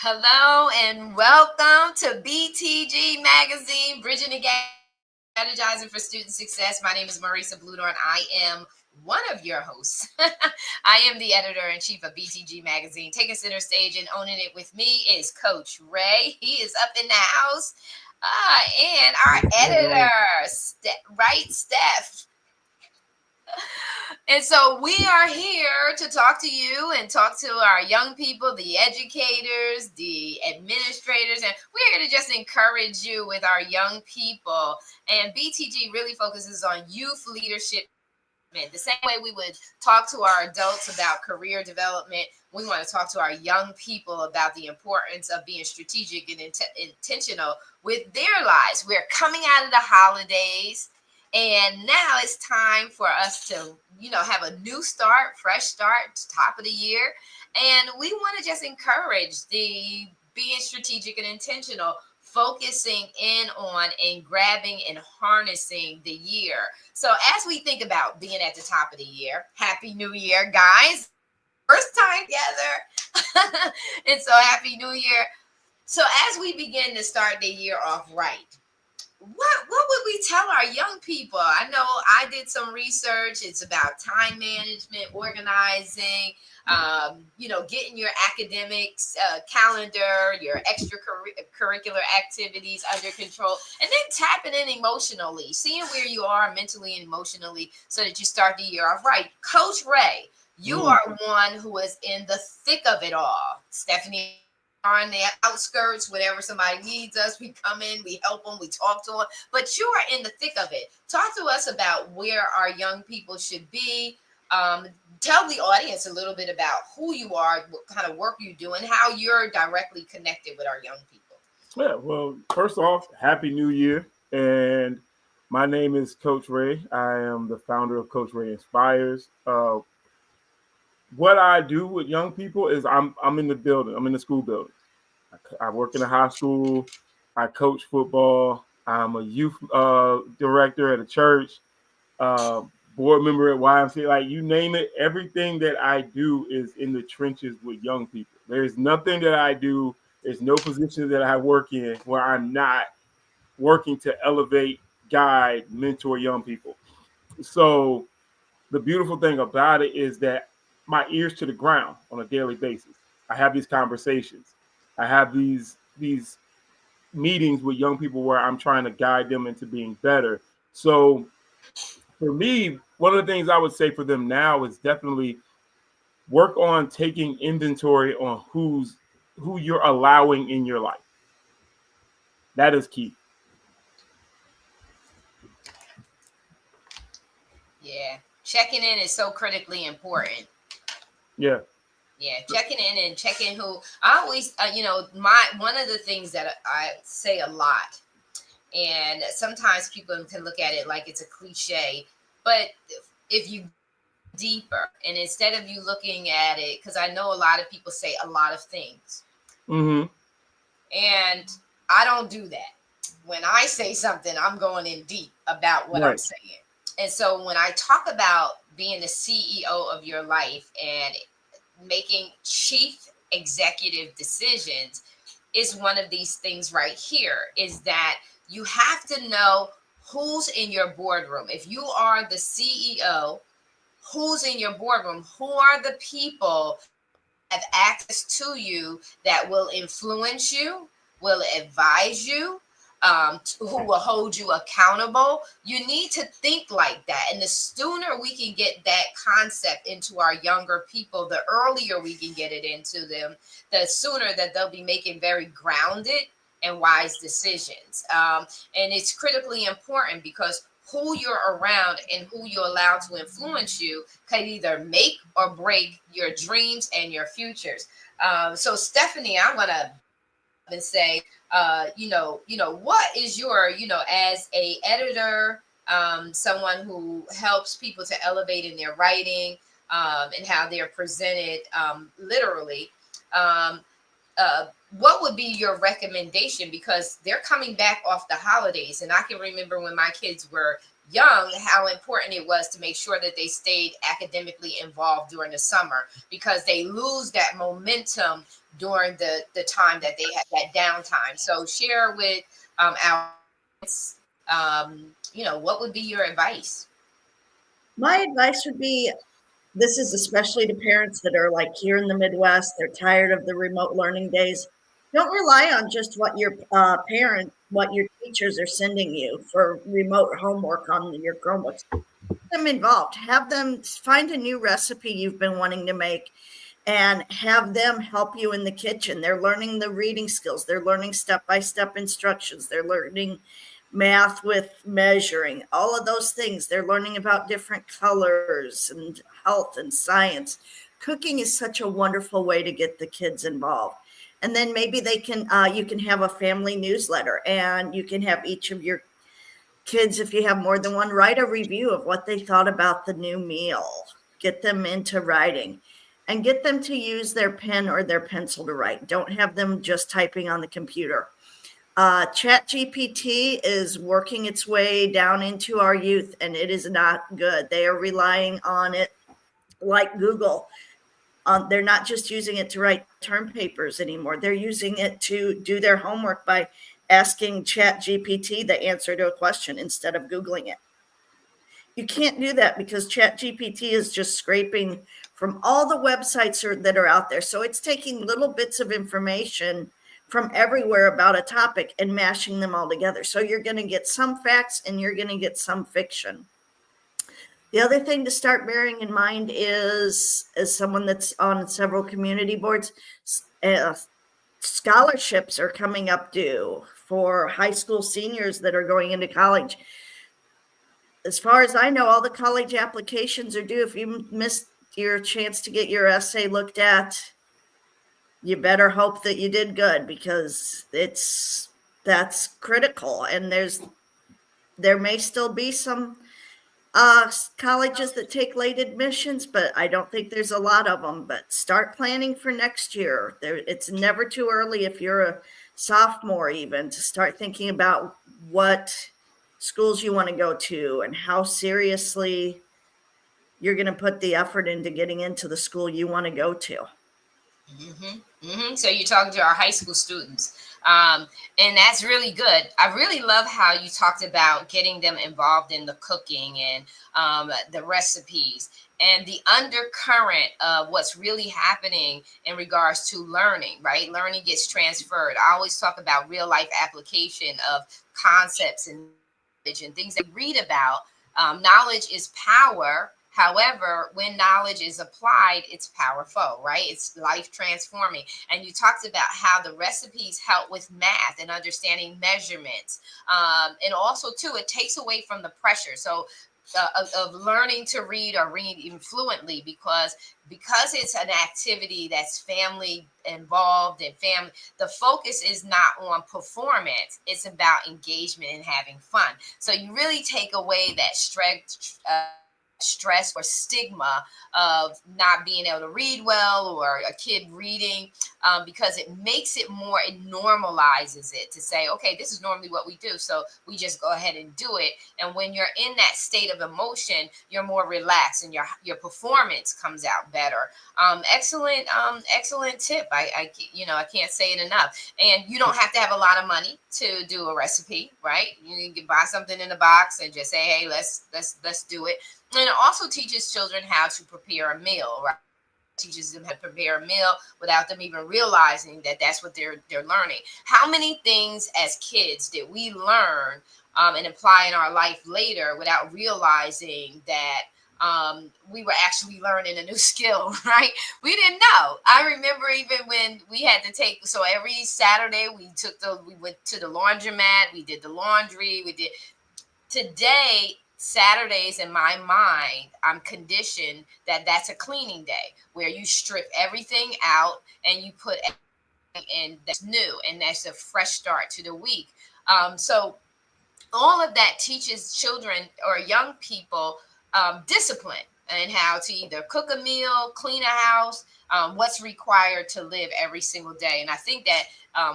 Hello and welcome to BTG Magazine, Bridging the Gap, Strategizing for Student Success. My name is Marisa Bludorn. I am one of your hosts. I am the editor in chief of BTG Magazine. Taking center stage and owning it with me is Coach Ray. He is up in the house. And our editor, Steph. And so we are here to talk to you and talk to our young people, the educators, the administrators, and we're here to just encourage you with our young people. And BTG really focuses on youth leadership. The same way we would talk to our adults about career development, we want to talk to our young people about the importance of being strategic and intentional with their lives. We're coming out of the holidays, and now it's time for us to, have a new start, fresh start, top of the year. And we want to just encourage the being strategic and intentional, focusing in on and grabbing and harnessing the year. So as we think about being at the top of the year, Happy New Year, guys. First time together. And so Happy New Year. So as we begin to start the year off right, what would we tell our young people? I know I did some research. It's about time management, organizing, getting your academics calendar, your extracurricular activities under control, and then tapping in emotionally, seeing where you are mentally and emotionally so that you start the year off right. Coach Ray, you are one who is in the thick of it all. Stephanie on the outskirts, whenever somebody needs us, we come in, we help them, we talk to them. But you are in the thick of it. Talk to us about where our young people should be. Tell the audience a little bit about who you are, what kind of work you do, and how you're directly connected with our young people. Yeah, well, first off, Happy New Year. And my name is Coach Ray. I am the founder of Coach Ray Inspires. What I do with young people is I'm in the building. I'm in the school building. I work in a high school. I coach football. I'm a youth director at a church, uh, board member at YMCA. Like you name it, everything that I do is in the trenches with young people. There's nothing that I do. There's no position that I work in where I'm not working to elevate, guide, mentor young people. So the beautiful thing about it is that my ears to the ground on a daily basis. I have these conversations. I have these meetings with young people where I'm trying to guide them into being better. So for me, one of the things I would say for them now is definitely work on taking inventory on who you're allowing in your life. That is key. Yeah, checking in is so critically important. Yeah. Yeah, checking in and checking who. I always, my one of the things that I say a lot, and sometimes people can look at it like it's a cliche, but if you deeper and instead of you looking at it, because I know a lot of people say a lot of things, Mm-hmm. and I don't do that. When I say something, I'm going in deep about what I'm Right. saying. And so when I talk about being the CEO of your life and making chief executive decisions, is one of these things right here, is that you have to know who's in your boardroom. If you are the CEO, who's in your boardroom? Who are the people have access to you that will influence you, will advise you, who will hold you accountable? You need to think like that. And the sooner we can get that concept into our younger people, the earlier we can get it into them, the sooner that they'll be making very grounded and wise decisions. And it's critically important because who you're around and who you allow to influence you can either make or break your dreams and your futures. So Stephanie, I'm gonna and say, what is your, as a editor, someone who helps people to elevate in their writing, and how they're presented, literally. Um, what would be your recommendation, because they're coming back off the holidays, and I can remember when my kids were young how important it was to make sure that they stayed academically involved during the summer, because they lose that momentum during the time that they have that downtime. So share with our what would be your advice? My advice would be, this is especially to parents that are like here in the Midwest, they're tired of the remote learning days. Don't rely on just what your what your teachers are sending you for remote homework on your Chromebooks. Get them involved. Have them find a new recipe you've been wanting to make and have them help you in the kitchen. They're learning the reading skills, they're learning step by step instructions, they're learning math with measuring, all of those things. They're learning about different colors and health and science. Cooking is such a wonderful way to get the kids involved. And then maybe you can have a family newsletter, and you can have each of your kids, if you have more than one, write a review of what they thought about the new meal. Get them into writing and get them to use their pen or their pencil to write. Don't have them just typing on the computer. Chat GPT is working its way down into our youth, and it is not good. They are relying on it like Google. They're not just using it to write term papers anymore. They're using it to do their homework by asking Chat GPT the answer to a question instead of Googling it. You can't do that because Chat GPT is just scraping from all the websites that are out there. So it's taking little bits of information from everywhere about a topic and mashing them all together. So you're going to get some facts and you're going to get some fiction. The other thing to start bearing in mind is, as someone that's on several community boards, uh, scholarships are coming up due for high school seniors that are going into college. As far as I know, all the college applications are due. If you missed your chance to get your essay looked at, you better hope that you did good, because that's critical. And there may still be some colleges that take late admissions, but I don't think there's a lot of them. But start planning for next year. It's never too early, if you're a sophomore even, to start thinking about what schools you want to go to and how seriously you're going to put the effort into getting into the school you want to go to. So you're talking to our high school students, and that's really good. I really love how you talked about getting them involved in the cooking and the recipes and the undercurrent of what's really happening in regards to learning. Right, learning gets transferred. I always talk about real life application of concepts and things that we read about. Knowledge is power. However, when knowledge is applied, it's powerful, right? It's life transforming. And you talked about how the recipes help with math and understanding measurements. And also, too, it takes away from the pressure. So, of learning to read or read even fluently, because it's an activity that's family involved and family, the focus is not on performance, it's about engagement and having fun. So you really take away that stress or stigma of not being able to read well, or a kid reading, because it makes it more, it normalizes it to say, okay, this is normally what we do, so we just go ahead and do it. And when you're in that state of emotion, you're more relaxed and your performance comes out better. Excellent tip. I can't say it enough. And you don't have to have a lot of money to do a recipe, right? You can buy something in a box and just say, hey, let's do it. And it also teaches children how to prepare a meal, right? Teaches them how to prepare a meal without them even realizing that that's what they're learning. How many things as kids did we learn and apply in our life later without realizing that we were actually learning a new skill, right? We didn't know. I remember even when we had to take, so every Saturday we went to the laundromat, we did the laundry, we did. Today, Saturdays in my mind, I'm conditioned that that's a cleaning day where you strip everything out and you put everything in that's new, and that's a fresh start to the week. So all of that teaches children or young people discipline and how to either cook a meal, clean a house, what's required to live every single day. And I think that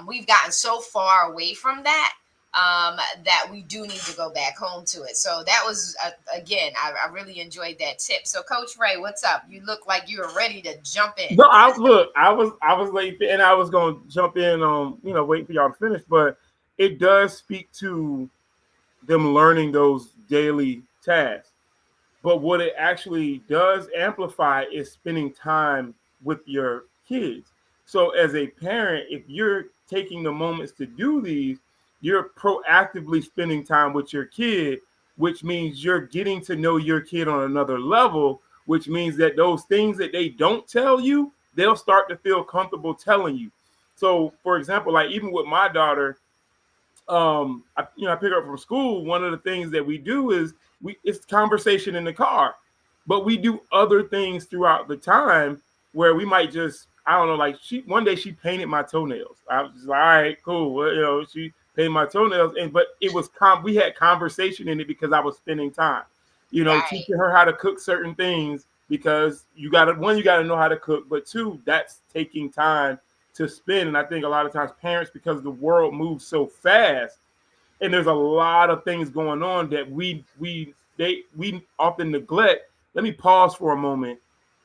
we've gotten so far away from that. that we do need to go back home to it. So that was again, I really enjoyed that tip. So Coach Ray, what's up? You look like you were ready to jump in. No, I was late, and I was going to jump in on waiting for y'all to finish, but it does speak to them learning those daily tasks. But what it actually does amplify is spending time with your kids. So, as a parent, if you're taking the moments to do these, you're proactively spending time with your kid, which means you're getting to know your kid on another level, which means that those things that they don't tell you, they'll start to feel comfortable telling you. So, for example, like even with my daughter, I pick her up from school. One of the things that we do is it's conversation in the car, but we do other things throughout the time where we might just, I don't know, like one day she painted my toenails. I was just like, all right, cool. Well, she painted my toenails, but it was we had conversation in it because I was spending time, Right. teaching her how to cook certain things because you got to know how to cook, but two, that's taking time to spend. And I think a lot of times parents, because the world moves so fast and there's a lot of things going on that we often neglect. Let me pause for a moment.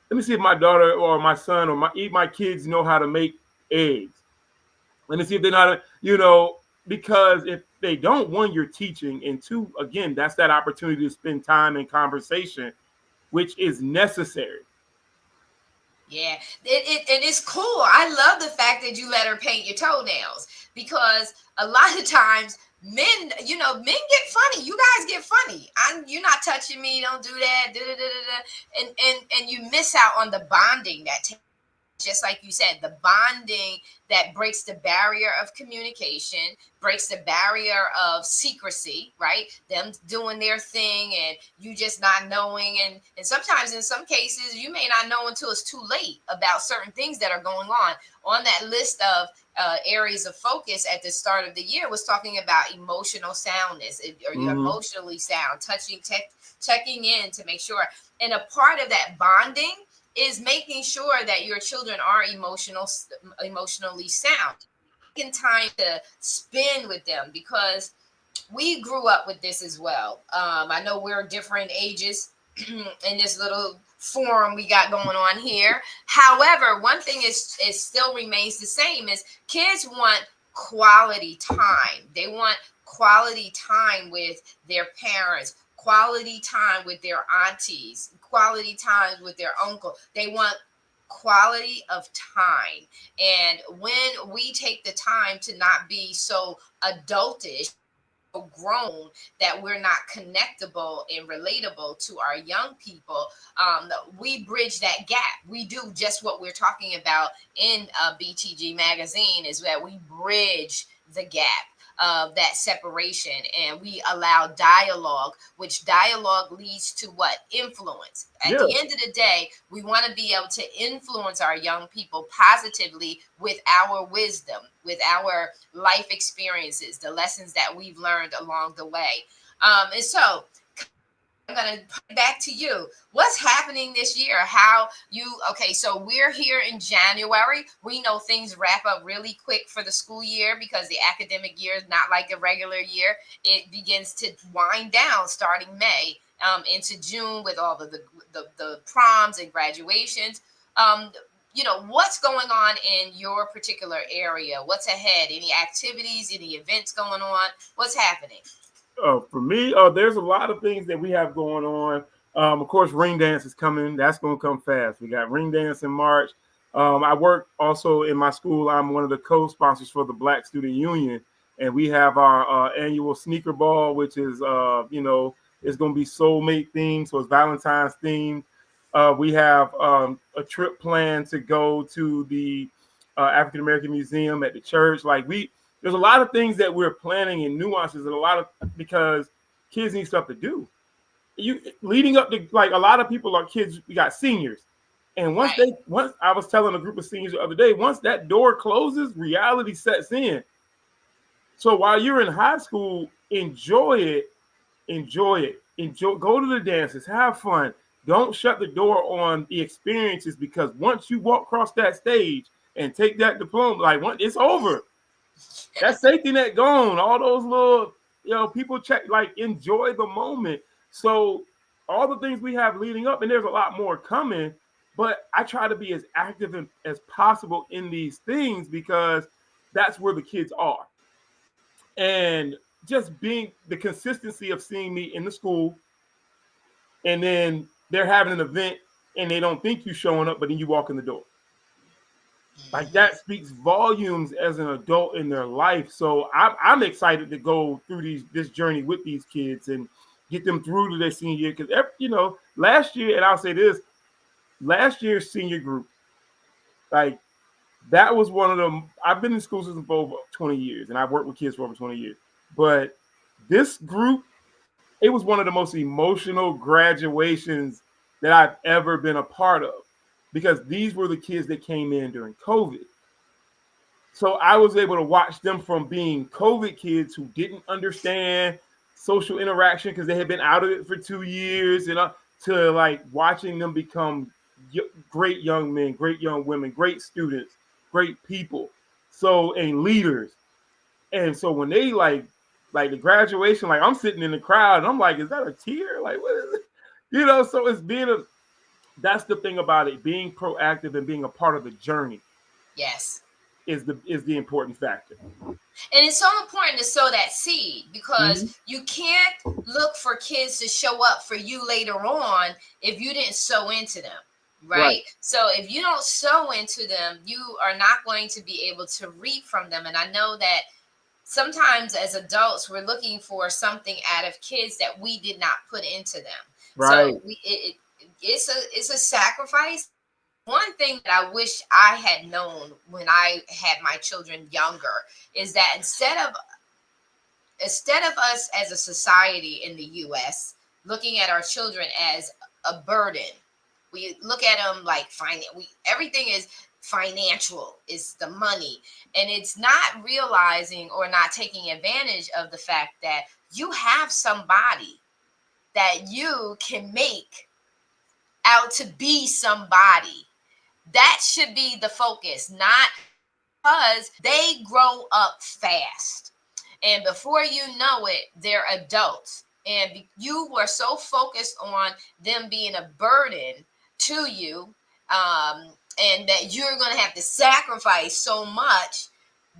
Let me see if my daughter or my son or my kids know how to make eggs. Let me see if they know how to, because if they don't, one, you're teaching, and two, again, that's that opportunity to spend time in conversation, which is necessary. Yeah, and it's cool. I love the fact that you let her paint your toenails because a lot of times men, men get funny. You guys get funny. You're not touching me. Don't do that. Da, da, da, da, da. And you miss out on the bonding that takes, just like you said, the bonding that breaks the barrier of communication, breaks the barrier of secrecy, right? Them doing their thing and you just not knowing. And sometimes in some cases, you may not know until it's too late about certain things that are going on. On that list of areas of focus at the start of the year was talking about emotional soundness. Are you Mm-hmm. emotionally sound? Checking in to make sure. And a part of that bonding is making sure that your children are emotionally sound, taking time to spend with them because we grew up with this as well. I know we're different ages in this little forum we got going on here. However, one thing is still remains the same is kids want quality time. They want quality time with their parents, quality time with their aunties, quality time with their uncle. They want quality of time. And when we take the time to not be so adultish, grown, that we're not connectable and relatable to our young people, we bridge that gap. We do just what we're talking about in BTG magazine, is that we bridge the gap of that separation and we allow dialogue, which dialogue leads to what? Influence. At Yeah. the end of the day, we want to be able to influence our young people positively with our wisdom, with our life experiences, the lessons that we've learned along the way. And so I'm going to put it back to you. What's happening this year? Okay, so we're here in January. We know things wrap up really quick for the school year because the academic year is not like a regular year. It begins to wind down starting May into June with all of the proms and graduations. Um, what's going on in your particular area? What's ahead? Any activities, any events going on? What's happening? For me, there's a lot of things that we have going on. Of course, ring dance is coming. That's going to come fast. We got ring dance in March. I work also in my school. I'm one of the co-sponsors for the Black Student Union, and we have our annual sneaker ball, which is, it's going to be soulmate themed, so it's Valentine's themed. We have a trip planned to go to the African American Museum at the church. There's a lot of things that we're planning and nuances, and a lot of because kids need stuff to do. You leading up to like a lot of people are kids. We got seniors, and Right. once I was telling a group of seniors the other day, once that door closes, reality sets in. So while you're in high school, enjoy, go to the dances, have fun. Don't shut the door on the experiences because once you walk across that stage and take that diploma, like it's over. That safety net gone. All those little, people check, like, enjoy the moment. So all the things we have leading up, and there's a lot more coming, but I try to be as active as possible in these things because that's where the kids are. And just being the consistency of seeing me in the school, and then they're having an event and they don't think you showing up, but then you walk in the door. Like, Mhm. that speaks volumes as an adult in their life. So I'm excited to go through this journey with these kids and get them through to their senior year. Because last year, and I'll say this, last year's senior group, like, that was one of them. I've been in school system for over 20 years, and I've worked with kids for over 20 years. But this group, it was one of the most emotional graduations that I've ever been a part of, because these were the kids that came in during COVID. So I was able to watch them from being COVID kids who didn't understand social interaction because they had been out of it for 2 years, and to, like, watching them become great young men, great young women, great students, great people, so, and leaders. And so when they, like the graduation, like, I'm sitting in the crowd and I'm like, is that a tear? Like, what is it? So it's that's the thing about it, being proactive and being a part of the journey Yes. is the important factor. And it's so important to sow that seed, because Mm-hmm. you can't look for kids to show up for you later on if you didn't sow into them. Right. Right. So if you don't sow into them, you are not going to be able to reap from them. And I know that sometimes as adults, we're looking for something out of kids that we did not put into them. Right. So it's a sacrifice. One thing that I wish I had known when I had my children younger is that instead of us as a society in the US looking at our children as a burden, we look at them like everything is financial, is the money, and it's not realizing or not taking advantage of the fact that you have somebody that you can make out to be somebody. That should be the focus, not because they grow up fast. And before you know it, they're adults. And you were so focused on them being a burden to you, and that you're going to have to sacrifice so much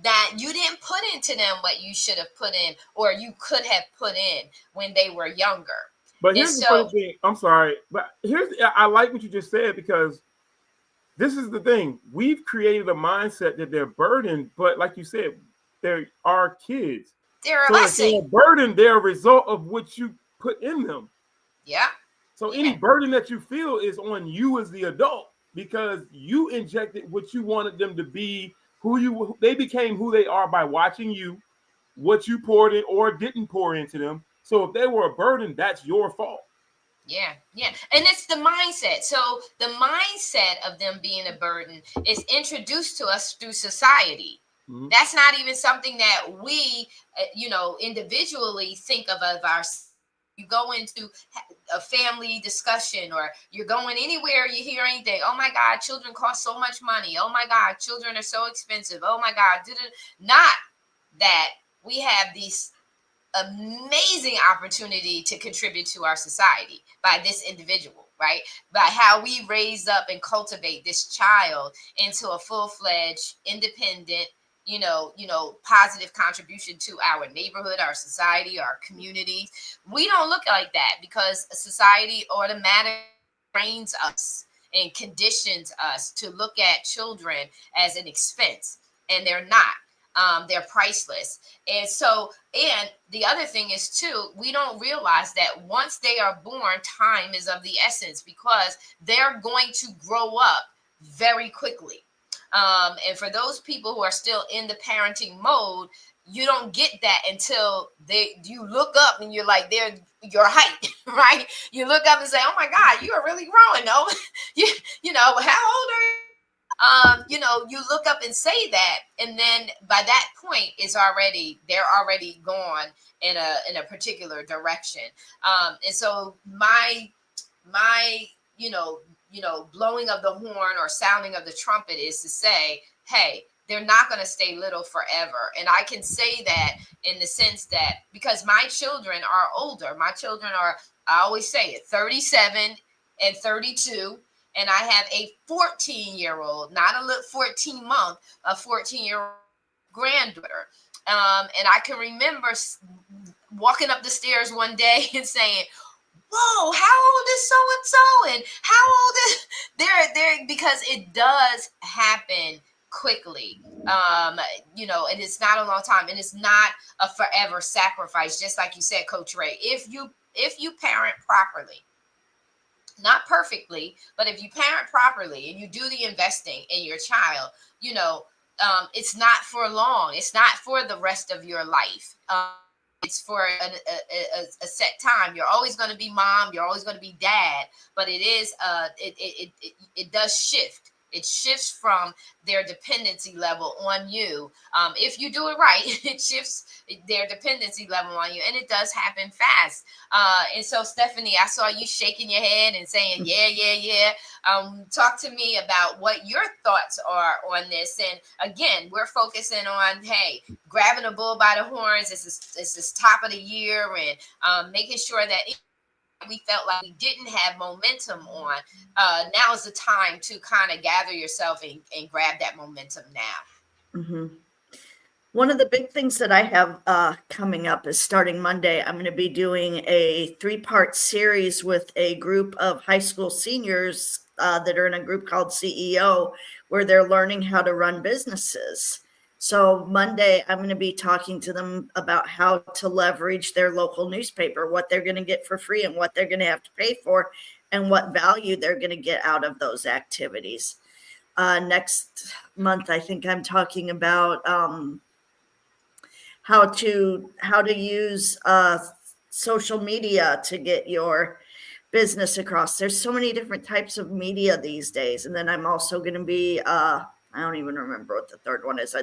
that you didn't put into them what you should have put in or you could have put in when they were younger. But And here's the funny so, thing. I'm sorry, but I like what you just said, because this is the thing. We've created a mindset that they're burdened, but like you said, they are kids. they're a So if they're blessing. a burden, they're a result of what you put in them. Yeah. So any Yeah. burden that you feel is on you as the adult, because you injected what you wanted them to be, they became who they are by watching you, what you poured in or didn't pour into them. So if they were a burden, that's your fault. Yeah, yeah. And it's the mindset. So the mindset of them being a burden is introduced to us through society. Mm-hmm. That's not even something that we, individually think of our. You go into a family discussion, or you're going anywhere, you hear anything. Oh my God, children cost so much money. Oh my God, children are so expensive. Oh my God, not that we have these amazing opportunity to contribute to our society by this individual, right? By how we raise up and cultivate this child into a full-fledged, independent, positive contribution to our neighborhood, our society, our community. We don't look like that because society automatically trains us and conditions us to look at children as an expense, and they're not. They're priceless. And so, and the other thing is too, we don't realize that once they are born, time is of the essence, because they're going to grow up very quickly. And for those people who are still in the parenting mode, you don't get that until you look up and you're like, they're your height, right? You look up and say, oh my God, you are really growing. No, how old are you? You look up and say that, and then by that point, they're already gone in a particular direction. And so my blowing of the horn or sounding of the trumpet is to say, hey, they're not going to stay little forever. And I can say that in the sense that because my children are older, my children are, I always say it, 37 and 32. And I have a 14-year-old, not a little 14-month, a 14-year-old granddaughter. And I can remember walking up the stairs one day and saying, whoa, how old is so and so, and how old is they're because it does happen quickly. And it's not a long time, and it's not a forever sacrifice, just like you said, Coach Ray. If you parent properly, not perfectly, but if you parent properly and you do the investing in your child, it's not for long. It's not for the rest of your life. It's for a set time. You're always going to be mom. You're always going to be dad. But it is it does shift. It shifts from their dependency level on you. If you do it right, it shifts their dependency level on you, and it does happen fast. And so, Stephanie, I saw you shaking your head and saying, "Yeah, yeah, yeah." Talk to me about what your thoughts are on this. And again, we're focusing on, hey, grabbing a bull by the horns. This top of the year, and making sure that we felt like we didn't have momentum on, now is the time to kind of gather yourself and grab that momentum now. Mm-hmm. One of the big things that I have coming up is starting Monday. I'm going to be doing a 3-part series with a group of high school seniors that are in a group called CEO, where they're learning how to run businesses. So Monday, I'm going to be talking to them about how to leverage their local newspaper, what they're going to get for free and what they're going to have to pay for, and what value they're going to get out of those activities. Next month, I think I'm talking about how to use social media to get your business across. There's so many different types of media these days. And then I'm also going to be I don't even remember what the third one is.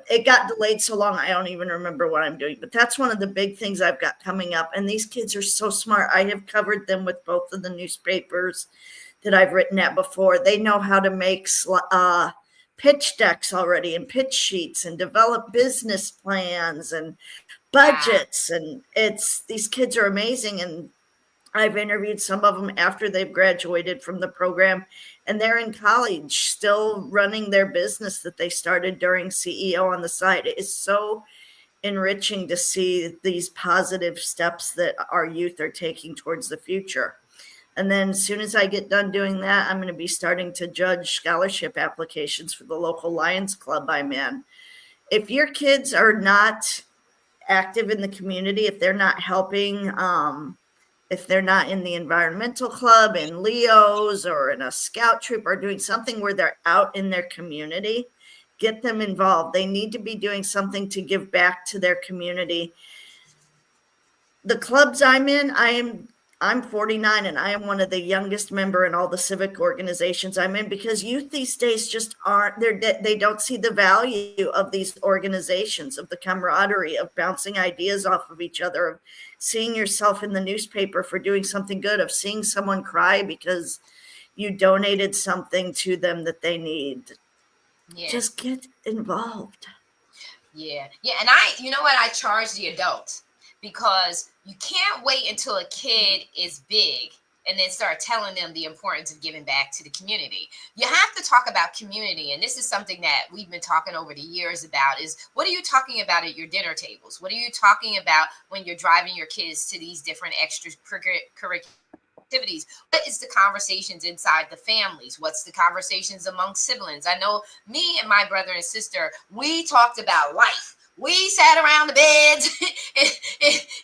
It got delayed so long, I don't even remember what I'm doing. But that's one of the big things I've got coming up. And these kids are so smart. I have covered them with both of the newspapers that I've written at before. They know how to make pitch decks already and pitch sheets and develop business plans and budgets. And these kids are amazing. And I've interviewed some of them after they've graduated from the program, and they're in college still running their business that they started during CEO on the side. It is so enriching to see these positive steps that our youth are taking towards the future. And then as soon as I get done doing that, I'm going to be starting to judge scholarship applications for the local Lions Club I'm in. If your kids are not active in the community, if they're not helping, if they're not in the environmental club, in Leo's, or in a scout troop, or doing something where they're out in their community, get them involved. They need to be doing something to give back to their community. The clubs I'm in, I'm 49, and I am one of the youngest member in all the civic organizations I'm in, because youth these days just aren't, they don't see the value of these organizations, of the camaraderie, of bouncing ideas off of each other, of seeing yourself in the newspaper for doing something good, of seeing someone cry because you donated something to them that they need. Yeah. Just get involved. Yeah. And you know what? I charge the adults, because you can't wait until a kid is big and then start telling them the importance of giving back to the community. You have to talk about community. And this is something that we've been talking over the years about, is what are you talking about at your dinner tables? What are you talking about when you're driving your kids to these different extracurricular activities? What is the conversations inside the families? What's the conversations among siblings? I know me and my brother and sister, we talked about life. We sat around the beds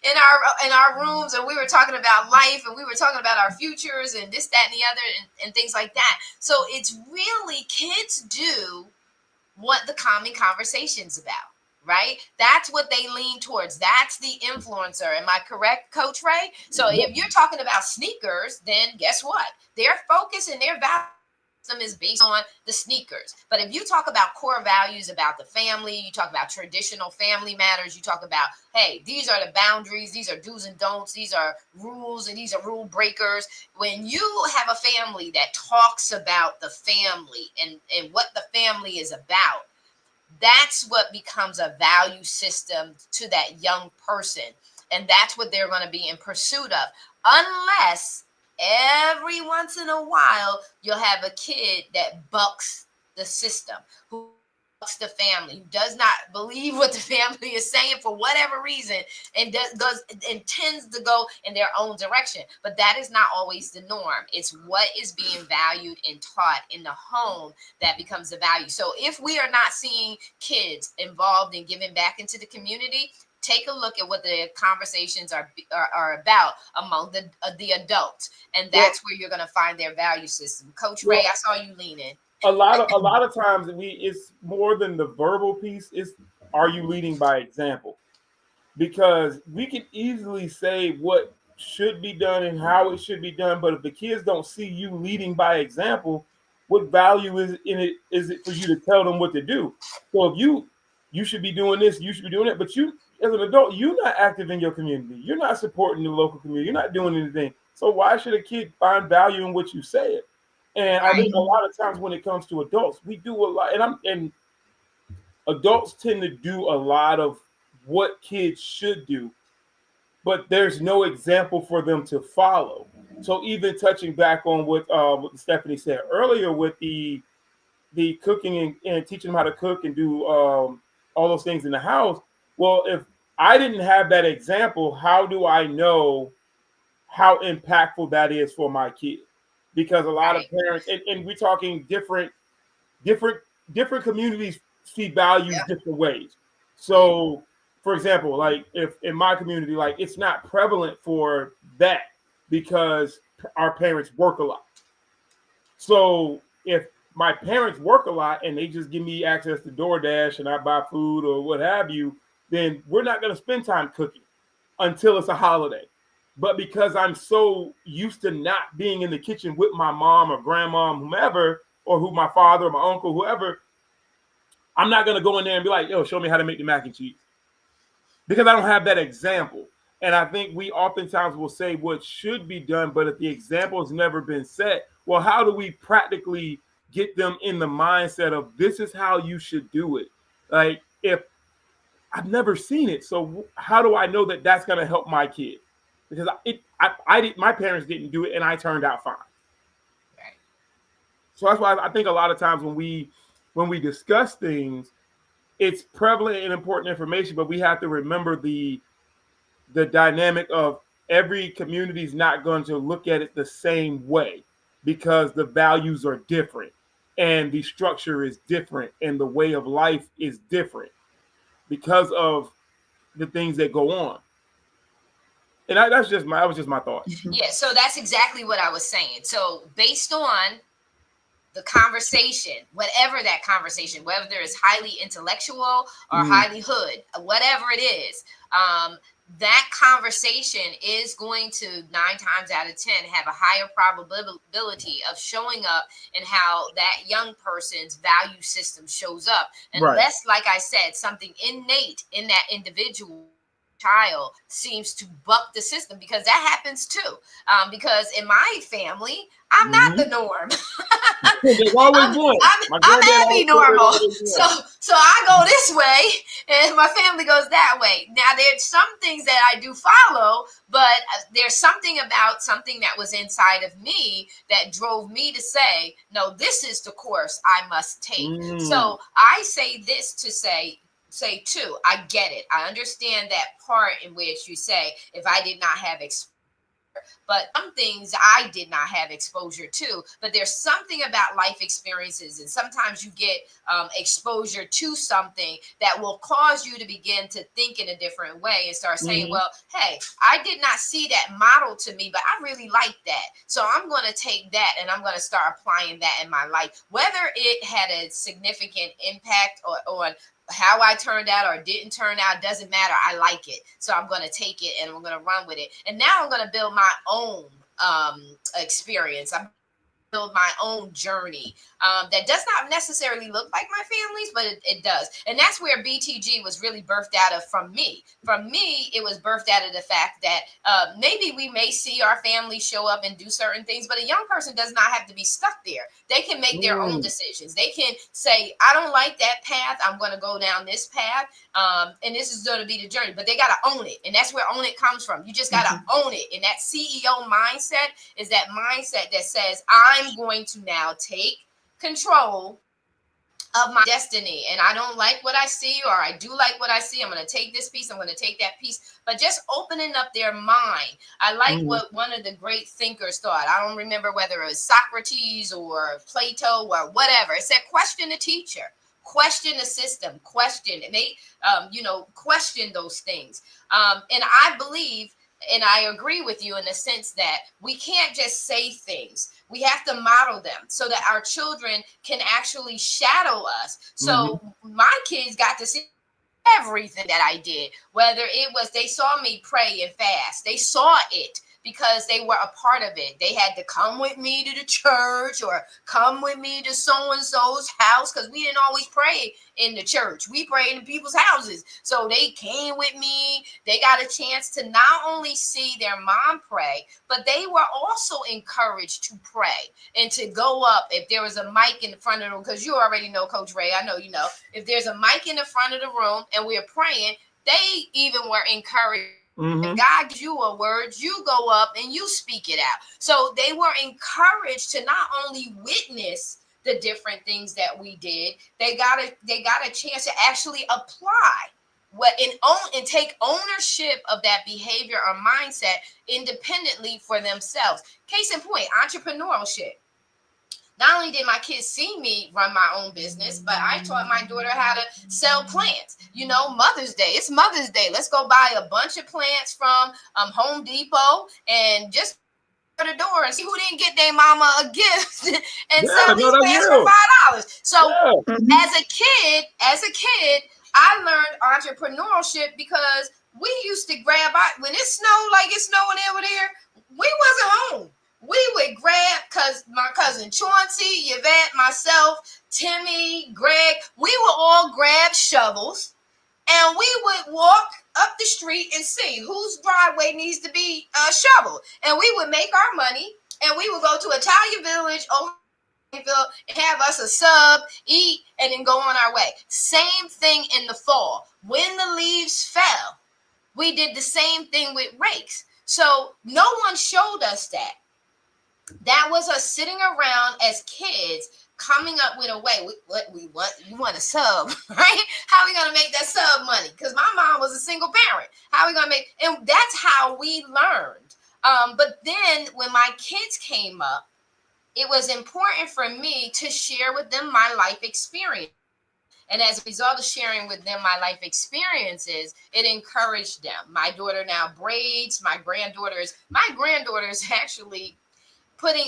in our rooms, and we were talking about life, and we were talking about our futures and this, that, and the other, and things like that. So it's really, kids do what the common conversation's about, right? That's what they lean towards. That's the influencer. Am I correct, Coach Ray? So if you're talking about sneakers, then guess what? Their focus and their value is based on the sneakers. But if you talk about core values about the family, you talk about traditional family matters, you talk about, hey, these are the boundaries, these are do's and don'ts, these are rules, and these are rule breakers. When you have a family that talks about the family and what the family is about, that's what becomes a value system to that young person. And that's what they're going to be in pursuit of. Unless every once in a while you'll have a kid that bucks the system, who bucks the family, who does not believe what the family is saying for whatever reason, and does and tends to go in their own direction. But that is not always the norm. It's what is being valued and taught in the home that becomes the value. So if we are not seeing kids involved in giving back into the community, take a look at what the conversations are about among the adults, and Well, that's where you're going to find their value system. Coach Ray, well, I saw you leaning. a lot of times it's more than the verbal piece. It's, are you leading by example? Because we can easily say what should be done and how it should be done, but if the kids don't see you leading by example, what value is in it is it for you to tell them what to do? So if you should be doing this, you should be doing it, but you as an adult, you're not active in your community, you're not supporting the local community, you're not doing anything. So why should a kid find value in what you said? And I Right. think a lot of times when it comes to adults, we do a lot, and adults tend to do a lot of what kids should do, but there's no example for them to follow. So even touching back on what Stephanie said earlier with the cooking and teaching them how to cook and do all those things in the house. Well, if I didn't have that example, how do I know how impactful that is for my kid? Because a lot of Right. parents, and we're talking different different communities see values Yep. different ways. So, for example, like if in my community, like it's not prevalent for that because our parents work a lot. So if my parents work a lot and they just give me access to DoorDash and I buy food or what have you, then we're not going to spend time cooking until it's a holiday. But because I'm so used to not being in the kitchen with my mom or grandma, whomever, or who my father or my uncle, whoever, I'm not gonna go in there and be like, yo, show me how to make the mac and cheese. Because I don't have that example. And I think we oftentimes will say what should be done, but if the example has never been set, well, how do we practically get them in the mindset of this is how you should do it? Like, if I've never seen it, so how do I know that that's going to help my kid? Because I did, my parents didn't do it, and I turned out fine. Right. So that's why I think a lot of times when we discuss things, it's prevalent and important information, but we have to remember the dynamic of every community is not going to look at it the same way because the values are different and the structure is different and the way of life is different because of the things that go on. And that was just my thought. Yeah, so that's exactly what I was saying. So based on the conversation, whatever that conversation, whether it's highly intellectual or Mm, highly hood, whatever it is, that conversation is going to 9 times out of 10 have a higher probability of showing up in how that young person's value system shows up. right. Unless, like I said, something innate in that individual child seems to buck the system, because that happens too. Because in my family, I'm not Mm-hmm. the norm. There's always I'm one. I'm My I'm granddad always abby said there's normal. always So one. so I go this way and my family goes that way. Now there's some things that I do follow, but there's something about something that was inside of me that drove me to say, no, this is the course I must take. Mm, So I say this to say too, I get it. I understand that part in which you say, if I did not have but some things I did not have exposure to. But there's something about life experiences, and sometimes you get exposure to something that will cause you to begin to think in a different way and start saying, mm-hmm. well, hey, I did not see that model to me, but I really like that. So I'm going to take that and I'm going to start applying that in my life. Whether it had a significant impact on how I turned out or didn't turn out doesn't matter. I like it. So I'm going to take it and I'm going to run with it. And now I'm going to build my own experience. I'm build my own journey that does not necessarily look like my family's, but it does. And that's where BTG was really birthed out of from me. From me, it was birthed out of the fact that maybe we may see our family show up and do certain things, but a young person does not have to be stuck there. They can make their own decisions. They can say, I don't like that path. I'm going to go down this path. And this is going to be the journey, but they got to own it. And that's where own it comes from. You just got to own it. And that CEO mindset is that mindset that says, I'm going to now take control of my destiny. And I don't like what I see, or I do like what I see. I'm going to take this piece. I'm going to take that piece, but just opening up their mind. I like what one of the great thinkers thought. I don't remember whether it was Socrates or Plato or whatever. It said, question the teacher, question the system, question, and they, question those things. And I believe, and I agree with you in the sense that we can't just say things. We have to model them so that our children can actually shadow us. So my kids got to see everything that I did, whether it was they saw me pray and fast. They saw it because they were a part of it. They had to come with me to the church or come with me to so-and-so's house, because we didn't always pray in the church. We prayed in people's houses. So they came with me. They got a chance to not only see their mom pray, but they were also encouraged to pray and to go up. If there was a mic in the front of the room, because you already know, Coach Ray, I know you know, if there's a mic in the front of the room and we're praying, they even were encouraged. If God gives you a word, you go up and you speak it out. So they were encouraged to not only witness the different things that we did, they got a chance to actually apply and take ownership of that behavior or mindset independently for themselves. Case in point, entrepreneurship. Not only did my kids see me run my own business, but I taught my daughter how to sell plants. Mother's Day. It's Mother's Day. Let's go buy a bunch of plants from Home Depot and just go to the door and see who didn't get their mama a gift and sell these plants for $5. So as a kid, I learned entrepreneurship because we used to grab out when it snowed like it's snowing over there. We wasn't home. We would grab, because my cousin Chauncey, Yvette, myself, Timmy, Greg, we would all grab shovels and we would walk up the street and see whose driveway needs to be shoveled. And we would make our money and we would go to Italian Village over and have us a sub, eat, and then go on our way. Same thing in the fall. When the leaves fell, we did the same thing with rakes. So no one showed us that. That was us sitting around as kids, coming up with a way. We want a sub, right? How are we going to make that sub money? Because my mom was a single parent. How are we going to make? And that's how we learned. But then when my kids came up, it was important for me to share with them my life experience. And as a result of sharing with them my life experiences, it encouraged them. My daughter now braids. My granddaughter is actually putting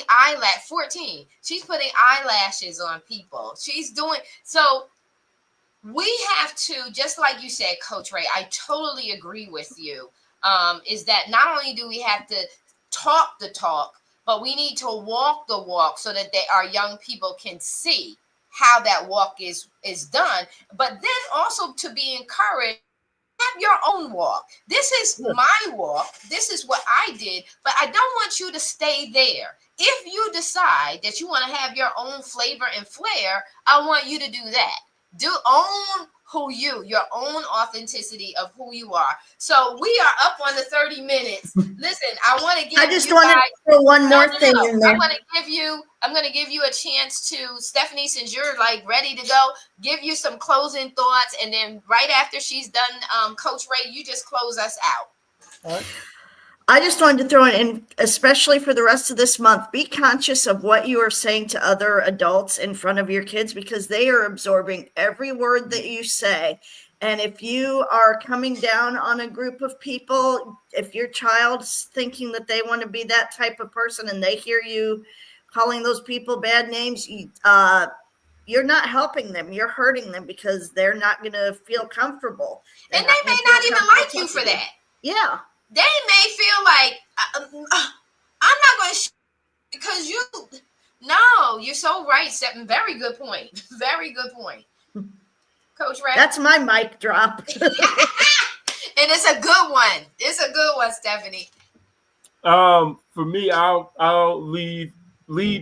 14. She's putting eyelashes on people. She's doing so. We have to, just like you said, Coach Ray, I totally agree with you. Is that not only do we have to talk the talk, but we need to walk the walk so that our young people can see how that walk is done. But then also to be encouraged, have your own walk. This is my walk. This is what I did, but I don't want you to stay there. If you decide that you want to have your own flavor and flair, I want you to do that. Own your own authenticity of who you are. So we are up on the 30 minutes. Listen, I want to give I just wanted to throw one more thing in there. I'm going to give you a chance to, Stephanie, since you're like ready to go, give you some closing thoughts. And then right after she's done, Coach Ray, you just close us out. All right. I just wanted to throw it in, especially for the rest of this month, be conscious of what you are saying to other adults in front of your kids, because they are absorbing every word that you say. And if you are coming down on a group of people, if your child's thinking that they want to be that type of person and they hear you calling those people bad names, you're not helping them. You're hurting them, because they're not going to feel comfortable. And they may not even like you for that. Yeah. They may feel like, I'm not going to because No, you're so right, Stephen. Very good point. Very good point. Coach Ray. That's my mic drop. And it's a good one. It's a good one, Stephanie. For me, I'll lead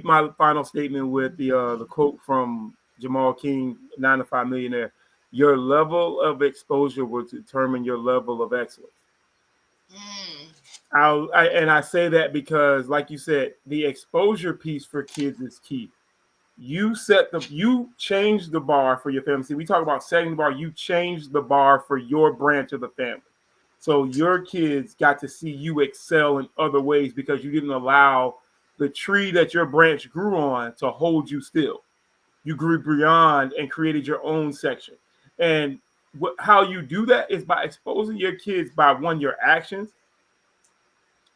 my final statement with the quote from Jamal King, 9 to 5 Millionaire. Your level of exposure will determine your level of excellence. Mm, And I say that because, like you said, the exposure piece for kids is key. You change the bar for your family. See, we talk about setting the bar. You change the bar for your branch of the family. So your kids got to see you excel in other ways because you didn't allow the tree that your branch grew on to hold you still. You grew beyond and created your own section. And how you do that is by exposing your kids by one, your actions.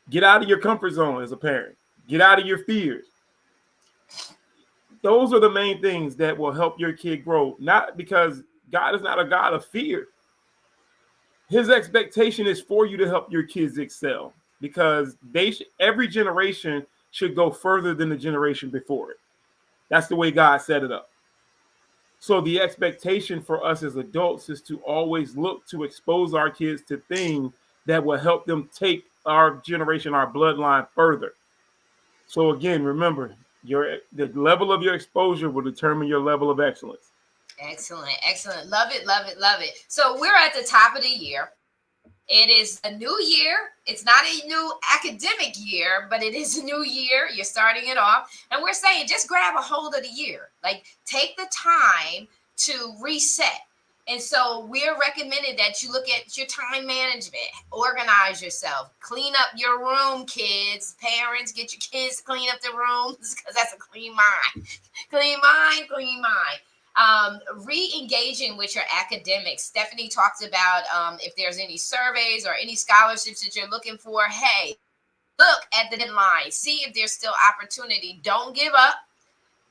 Get out of your comfort zone as a parent. Get out of your fears. Those are the main things that will help your kid grow. Not because God is not a God of fear. His expectation is for you to help your kids excel because every generation should go further than the generation before it. That's the way God set it up. So the expectation for us as adults is to always look to expose our kids to things that will help them take our generation, our bloodline further. So again, remember, the level of your exposure will determine your level of excellence. excellent. Excellent. Love it. Love it. Love it. So we're at the top of the year. It is a new year. It's not a new academic year, but it is a new year. You're starting it off. And we're saying just grab a hold of the year. Like take the time to reset. And so we're recommended that you look at your time management, organize yourself, clean up your room, kids, parents, get your kids to clean up the rooms because that's a clean mind. Clean mind, clean mind. Re-engaging with your academics. Stephanie talked about if there's any surveys or any scholarships that you're looking for. Hey, look at the deadline. See if there's still opportunity. Don't give up.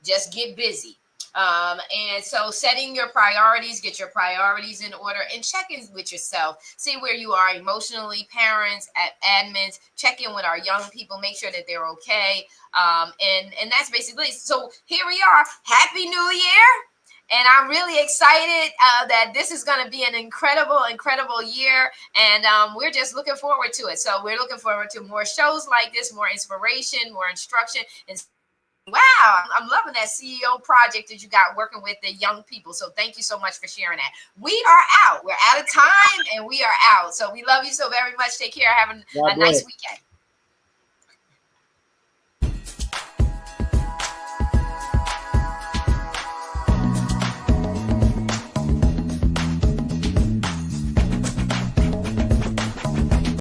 Just get busy. And so setting your priorities, get your priorities in order and check in with yourself. See where you are emotionally, parents, admins, check in with our young people, make sure that they're okay. And that's basically, so here we are. Happy New Year. And I'm really excited that this is going to be an incredible, incredible year. And we're just looking forward to it. So we're looking forward to more shows like this, more inspiration, more instruction. And wow, I'm loving that CEO project that you got working with the young people. So thank you so much for sharing that. We are out. We're out of time and we are out. So we love you so very much. Take care. Have a nice weekend.